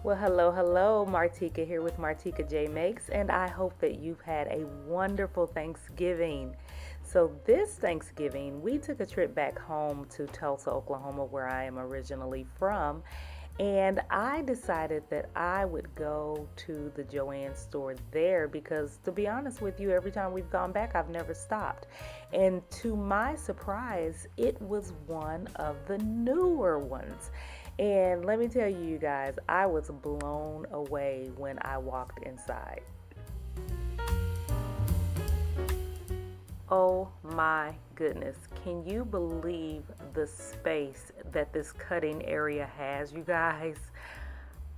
Well, hello, hello. Martika here with Martika J Makes, and I hope that you've had a wonderful Thanksgiving. So, this Thanksgiving, we took a trip back home to Tulsa, Oklahoma, where I am originally from, and I decided that I would go to the Joann store there because, to be honest with you, every time we've gone back, I've never stopped. And to my surprise, it was one of the newer ones. And let me tell you, you guys, I was blown away when I walked inside. Oh my goodness. Can you believe the space that this cutting area has, you guys?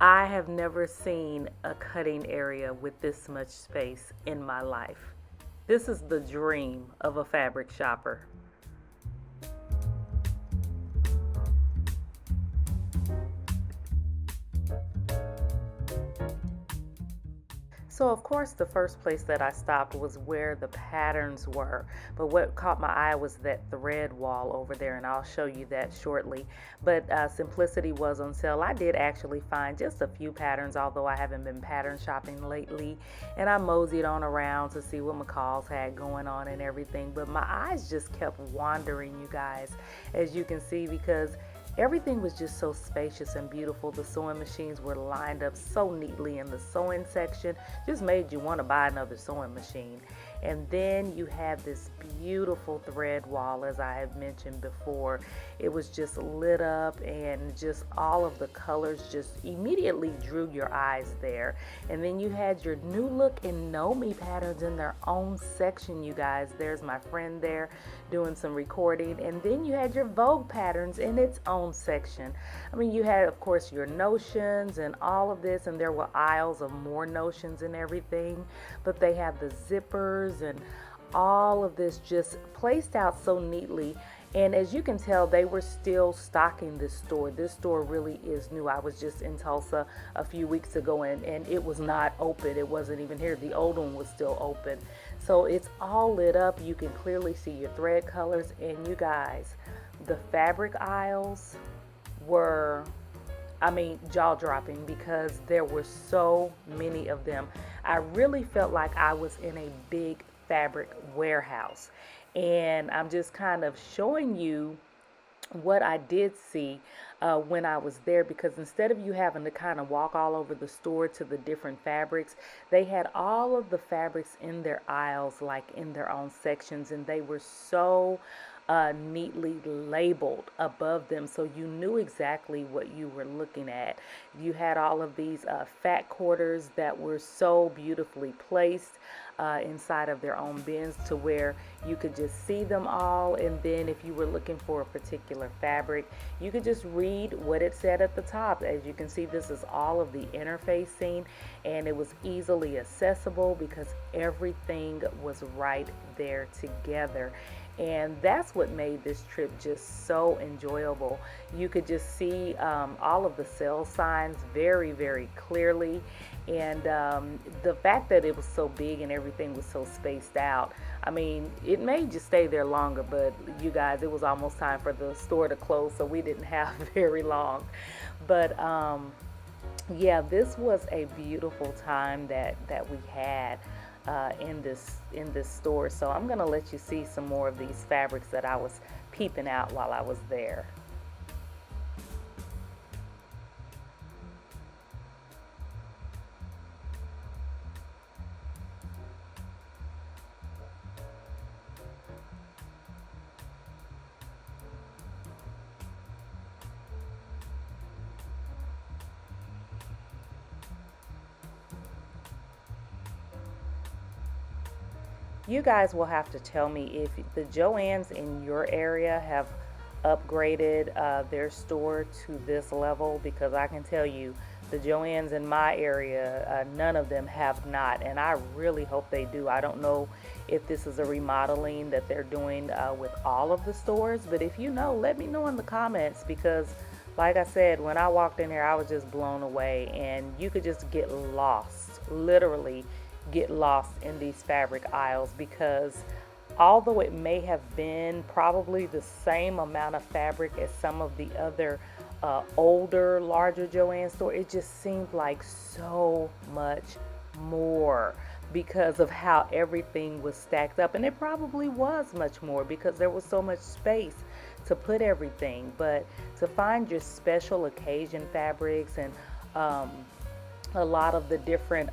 I have never seen a cutting area with this much space in my life. This is the dream of a fabric shopper. So, of course, the first place that I stopped was where the patterns were. But what caught my eye was that thread wall over there, and I'll show you that shortly. But Simplicity was on sale. I did actually find just a few patterns, although I haven't been pattern shopping lately. And I moseyed on around to see what McCall's had going on and everything. But my eyes just kept wandering, you guys, as you can see, because everything was just so spacious and beautiful. The sewing machines were lined up so neatly in the sewing section, just made you want to buy another sewing machine. And then you had this beautiful thread wall, as I have mentioned before. It was just lit up, and just all of the colors just immediately drew your eyes there. And then you had your new look and know me patterns in their own section, you guys. There's my friend there doing some recording. And then you had your Vogue patterns in its own section. I mean, you had, of course, your notions and all of this, and there were aisles of more notions and everything. But they had the zippers and all of this just placed out so neatly. And as you can tell, they were still stocking this store. This store really is new. I was just in Tulsa a few weeks ago, and it was not open. It wasn't even here. The old one was still open. So it's all lit up. You can clearly see your thread colors. And you guys, the fabric aisles were, I mean, jaw-dropping because there were so many of them. I really felt like I was in a big fabric warehouse. And I'm just kind of showing you what I did see when I was there, because instead of you having to kind of walk all over the store to the different fabrics, they had all of the fabrics in their aisles, like in their own sections, and they were so neatly labeled above them, so you knew exactly what you were looking at. You had all of these fat quarters that were so beautifully placed inside of their own bins to where you could just see them all. And then if you were looking for a particular fabric, you could just read what it said at the top. As you can see, this is all of the interfacing, and it was easily accessible because everything was right there together. And that's what made this trip just so enjoyable. You could just see all of the sale signs very, very clearly. And the fact that it was so big and everything was so spaced out, I mean, it made you stay there longer. But you guys, it was almost time for the store to close, so we didn't have very long. But yeah, this was a beautiful time that we had in this store. So I'm gonna let you see some more of these fabrics that I was peeping out while I was there. You guys will have to tell me if the Joann's in your area have upgraded their store to this level, because I can tell you the Joann's in my area, none of them have not, and I really hope they do. I don't know if this is a remodeling that they're doing with all of the stores, but if you know, let me know in the comments, because like I said, when I walked in here, I was just blown away, and you could just get lost, literally get lost in these fabric aisles, because although it may have been probably the same amount of fabric as some of the other older, larger Joann store, it just seemed like so much more because of how everything was stacked up. And it probably was much more because there was so much space to put everything. But to find your special occasion fabrics and um, a lot of the different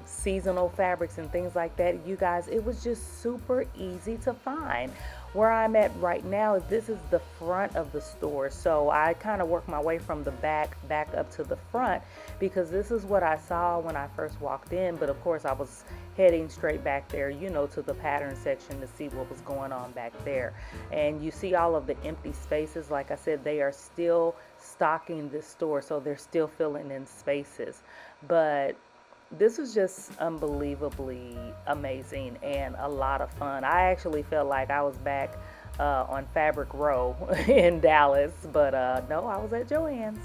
seasonal fabrics and things like that, you guys, it was just super easy to find. Where I'm at right now, this is the front of the store, so I kind of work my way from the back up to the front because this is what I saw when I first walked in. But of course I was heading straight back there, you know, to the pattern section to see what was going on back there. And you see all of the empty spaces. Like I said, they are still stocking this store, so they're still filling in spaces. But this was just unbelievably amazing and a lot of fun. I actually felt like I was back on Fabric Row in Dallas, but no, I was at Joann's.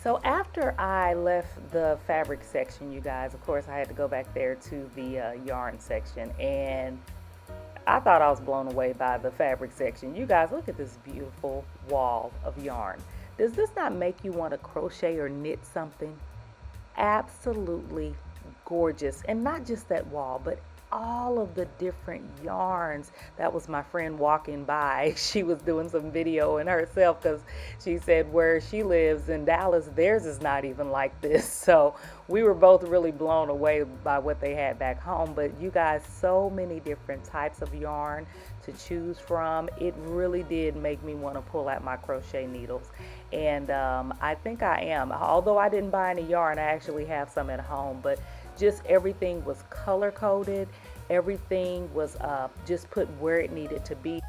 So after I left the fabric section, you guys, of course, I had to go back there to the yarn section, and I thought I was blown away by the fabric section. You guys, look at this beautiful wall of yarn. Does this not make you want to crochet or knit something? Absolutely gorgeous. And not just that wall, but all of the different yarns. That was my friend walking by. She was doing some video in herself because she said where she lives in Dallas, theirs is not even like this. So we were both really blown away by what they had back home. But you guys, so many different types of yarn to choose from. It really did make me want to pull out my crochet needles. And I think I am. Although I didn't buy any yarn, I actually have some at home. But just everything was color coded. Everything was just put where it needed to be.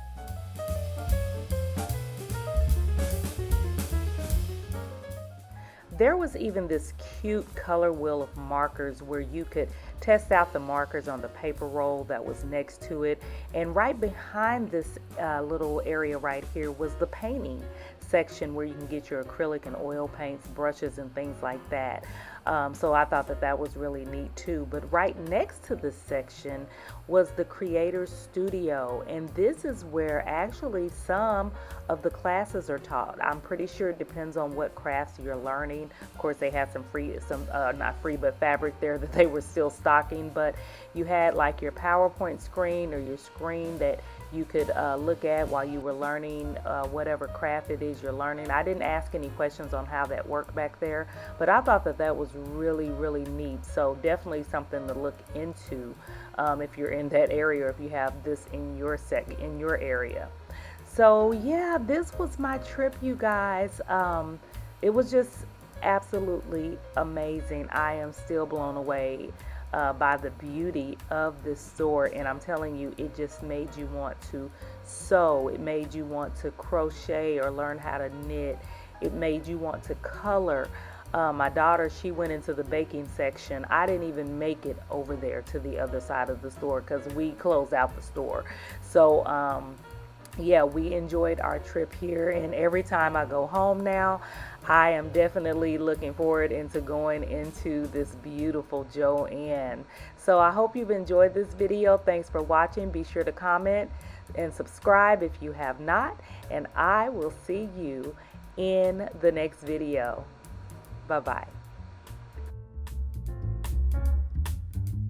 There was even this cute color wheel of markers where you could test out the markers on the paper roll that was next to it. And right behind this little area right here was the painting section where you can get your acrylic and oil paints, brushes, and things like that. So I thought that that was really neat too. But right next to this section was the Creator's Studio, and this is where actually some of the classes are taught. I'm pretty sure it depends on what crafts you're learning. Of course, they had some free, some not free, but fabric there that they were still stocking. But you had like your PowerPoint screen or your screen that you could look at while you were learning whatever craft it is you're learning. I didn't ask any questions on how that worked back there, but I thought that that was really, really neat. So definitely something to look into if you're in that area or if you have this in your in your area. So yeah, this was my trip, you guys. It was just absolutely amazing. I am still blown away by the beauty of this store, and I'm telling you, it just made you want to sew. It made you want to crochet or learn how to knit. It made you want to color. My daughter, she went into the baking section. I didn't even make it over there to the other side of the store because we closed out the store. So yeah, we enjoyed our trip here, and every time I go home now, I am definitely looking forward into going into this beautiful Joann. So I hope you've enjoyed this video. Thanks for watching. Be sure to comment and subscribe if you have not, and I will see you in the next video. Bye-bye.